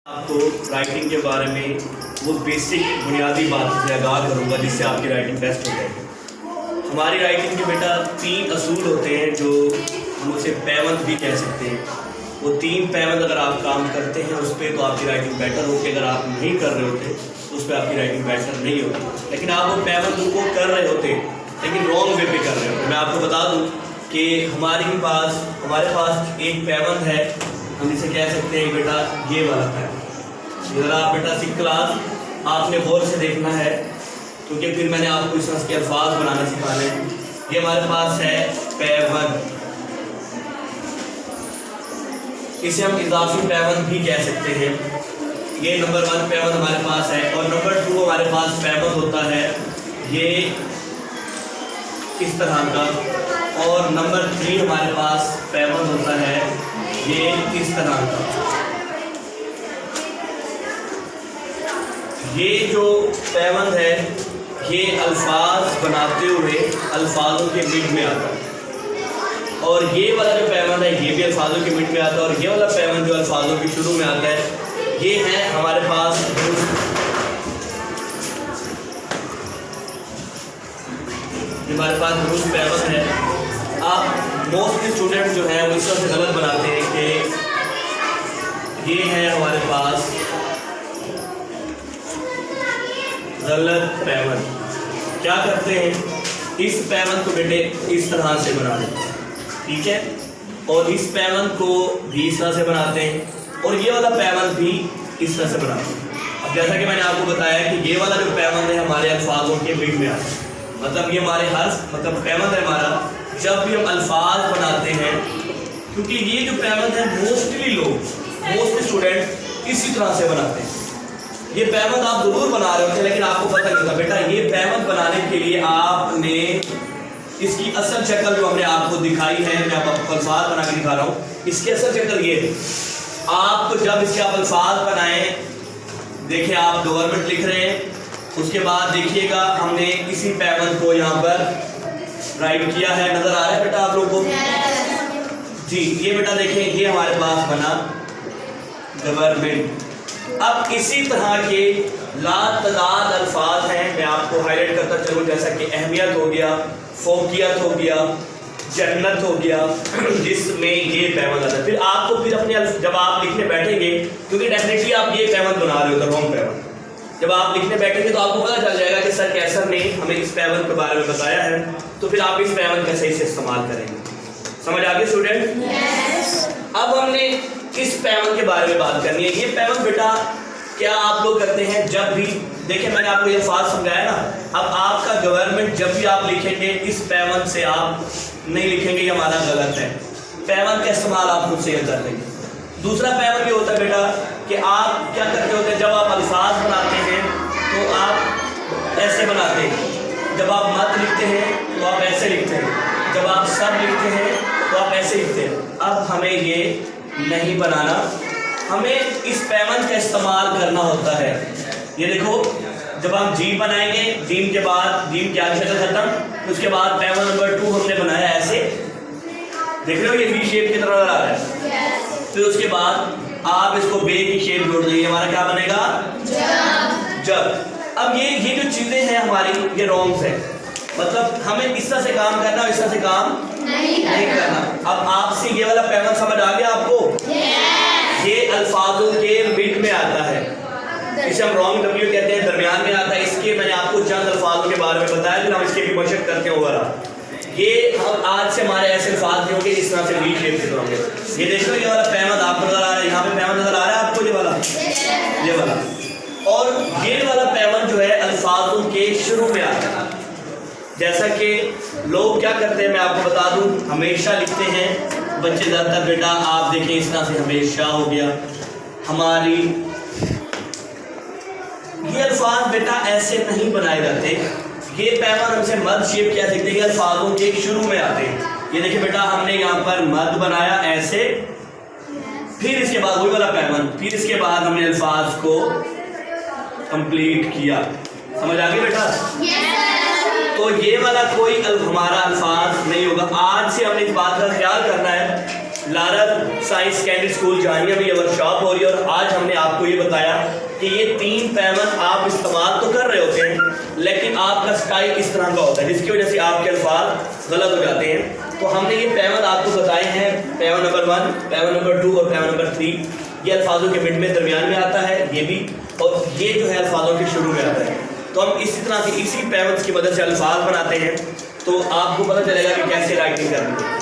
آپ کو رائٹنگ کے بارے میں وہ بیسک بنیادی بات سے آگاہ کروں گا جس سے آپ کی رائٹنگ بیسٹ ہو جائے گی۔ ہماری رائٹنگ کے بیٹا 3 اصول ہوتے ہیں جو ہم اسے پیوند بھی کہہ سکتے ہیں۔ وہ 3 پیوند اگر آپ کام کرتے ہیں اس پہ تو آپ کی رائٹنگ بیٹر ہوگی، اگر آپ نہیں کر رہے ہوتے تو اس پہ آپ کی رائٹنگ بیٹر نہیں ہوتی۔ لیکن آپ وہ پیوند کو کر رہے ہوتے لیکن رانگ وے پہ کر رہے ہوتے۔ میں آپ کو بتا دوں کہ ہمارے پاس ایک پیوند ہے، ہم اسے کہہ سکتے ہیں بیٹا یہ والا پیوند۔ ذرا آپ بیٹا 6 کلاس آپ نے غور سے دیکھنا ہے کیونکہ پھر میں نے آپ کو اس طرح کے الفاظ بنانا سکھانے ہیں۔ یہ ہمارے پاس ہے پیوند، اسے ہم اضافی پیوند بھی کہہ سکتے ہیں۔ یہ نمبر 1 پیوند ہمارے پاس ہے، اور نمبر 2 ہمارے پاس پیوند ہوتا ہے یہ اس طرح کا، اور نمبر 3 ہمارے پاس پیوند ہوتا ہے یہ اس طرح کا۔ یہ جو پیوند ہے یہ الفاظ بناتے ہوئے الفاظوں کے مڈ میں آتا ہے، اور یہ والا جو پیوند ہے یہ بھی الفاظوں کے مڈ میں آتا ہے، اور یہ والا پیوند جو الفاظوں کے شروع میں آتا ہے یہ ہے ہمارے پاس درست پیوند ہے۔ آپ موسٹ اسٹوڈنٹ جو ہیں وہ اس طرح سے غلط بناتے ہیں کہ یہ ہے ہمارے پاس غلط پیوند۔ کیا کرتے ہیں اس پیوند کو بیٹے اس طرح سے بنا دیتے ہیں، ٹھیک ہے، اور اس پیوند کو بھی اس طرح سے بناتے ہیں، اور یہ والا پیوند بھی اس طرح سے بناتے ہیں۔ اب جیسا کہ میں نے آپ کو بتایا کہ یہ والا جو پیوند ہے ہمارے الفاظوں کے مڈ میں آتا ہے، مطلب یہ ہمارے پیوند ہے ہمارا جب بھی ہم الفاظ بناتے ہیں، کیونکہ یہ جو پیوند ہے موسٹ اسٹوڈنٹ اسی طرح سے بناتے ہیں۔ یہ پیوند آپ ضرور بنا رہے ہوتے ہیں لیکن آپ کو پتہ نہیں ہوتا بیٹا یہ پیوند بنانے کے لیے آپ نے اس کی اصل شکل جو ہم نے آپ کو دکھائی ہے، میں آپ کو الفاظ بنا کے دکھا رہا ہوں، اس کی اصل شکل یہ ہے۔ آپ کو جب اس کے آپ الفاظ بنائیں، دیکھیں آپ گورنمنٹ لکھ رہے ہیں، اس کے بعد دیکھیے گا ہم نے اسی پیوند کو یہاں پر رائٹ کیا ہے، نظر آ رہا ہے بیٹا آپ لوگوں کو؟ جی یہ بیٹا دیکھیں یہ ہمارے پاس بنا گورنمنٹ۔ اب اسی طرح کے لاتعداد الفاظ ہیں، میں آپ کو ہائی لائٹ کرتا چلوں، جیسا کہ اہمیت ہو گیا، فوقیت ہو گیا، جنت ہو گیا، جس میں یہ پیوند آتا ہے۔ پھر آپ کو اپنے جب آپ لکھنے بیٹھیں گے، کیونکہ ڈیفینیٹلی آپ یہ پیوند بنا رہے ہوتے رانگ پیوند، جب آپ لکھنے بیٹھیں گے تو آپ کو پتہ چل جائے گا کہ سر کیسر نے ہمیں اس پیوند کے بارے میں بتایا ہے، تو پھر آپ اس پیوند کا صحیح سے استعمال کریں گے۔ سمجھ آ گئی اسٹوڈنٹ؟ اب ہم نے اس پیوند کے بارے میں بات کرنی ہے۔ یہ پیوند بیٹا کیا آپ لوگ کرتے ہیں جب بھی، دیکھیں میں نے آپ کو یہ الفاظ سمجھایا نا، اب آپ کا گورنمنٹ جب بھی آپ لکھیں گے اس پیوند سے آپ نہیں لکھیں گے یہ ہمارا غلط ہے، پیوند کا استعمال آپ خود سے کر لیں گے۔ دوسرا پیوند یہ ہوتا ہے بیٹا کہ آپ کیا کرتے ہوتے ہیں، جب آپ الفاظ بناتے ہیں تو آپ ایسے بناتے ہیں، جب آپ مت لکھتے ہیں تو آپ ایسے لکھتے ہیں، جب آپ سب لکھتے ہیں تو آپ ایسے لکھتے ہیں۔ اب ہمیں یہ نہیں بنانا، ہمیں اس پیوند کا استعمال کرنا ہوتا ہے۔ یہ دیکھو جب ہم جیم بنائیں گے، جیم کے بعد جیم کی آگے شکل ختم، اس کے بعد پیوند نمبر 2 ہم نے بنایا ایسے، دیکھ رہے ہو یہ وی شیپ کی طرح نظر آ رہا ہے، پھر اس کے بعد آپ اس کو بے کی شیپ جوڑ دیں گے، ہمارا کیا بنے گا جب۔ اب یہ جو چیزیں ہیں ہماری یہ رانگس ہیں، مطلب ہمیں اس طرح سے کام کرنا اور اس طرح سے کام نہیں کرنا۔ اب آپ سے یہ والا پیوند سمجھ آ گیا آپ کو؟ یہ الفاظوں کے مڈ میں آتا ہے، اسے ہم رانگ ڈبلیو کہتے ہیں، درمیان میں آتا ہے۔ اس کے میں نے آپ کو چند الفاظوں کے بارے میں بتایا، پھر ہم اس کے بھی مشق کرتے ہیں وغیرہ۔ یہ ہم آج سے ہمارے ایسے الفاظ نہیں ہوں گے اس طرح سے وی شیپ کے ہوں گے۔ یہ دیکھو یہ والا پیوند آپ کو نظر آ رہا ہے، یہاں پہ پیوند نظر آ رہا ہے آپ کو یہ والا، اور یہ والا پیوند جو ہے الفاظوں کے شروع میں آتا ہے۔ جیسا کہ لوگ کیا کرتے ہیں میں آپ کو بتا دوں، ہمیشہ لکھتے ہیں بچے زیادہ تر بیٹا، آپ دیکھیں اس طرح سے ہمیشہ ہو گیا ہماری، یہ الفاظ بیٹا ایسے نہیں بنائے جاتے۔ یہ پیوند ہم سے مد شیپ کہہ سکتے ہیں، الفاظوں کے شروع میں آتے ہیں۔ یہ دیکھیں بیٹا ہم نے یہاں پر مد بنایا ایسے، پھر اس کے بعد وہی والا پیوند، پھر اس کے بعد ہم نے الفاظ کو کمپلیٹ کیا۔ سمجھ آ گئی بیٹا؟ تو یہ والا کوئی ہمارا الفاظ نہیں ہوگا۔ آج سے ہم نے اس بات کا خیال کرنا ہے لارل سائنس سیکنڈری اسکول جامعہ میں یہ ورکشاپ ہو رہی ہے، اور آج ہم نے آپ کو یہ بتایا کہ یہ 3 پیمن آپ استعمال تو کر رہے ہوتے ہیں لیکن آپ کا سٹائل اس طرح کا ہوتا ہے جس کی وجہ سے آپ کے الفاظ غلط ہو جاتے ہیں. تو ہم نے یہ پیمن آپ کو بتائے ہیں، پیمن نمبر 1، پیمن نمبر 2 اور پیمن نمبر 3. یہ الفاظوں کے مڈ میں درمیان میں آتا ہے، یہ بھی، اور یہ جو ہے الفاظوں کے شروع میں آتا ہے. تو ہم اسی طرح سے اسی پیمنس کی مدد سے الفاظ بناتے ہیں، تو آپ کو پتہ چلے گا کہ کیسے رائٹنگ کرنی ہے.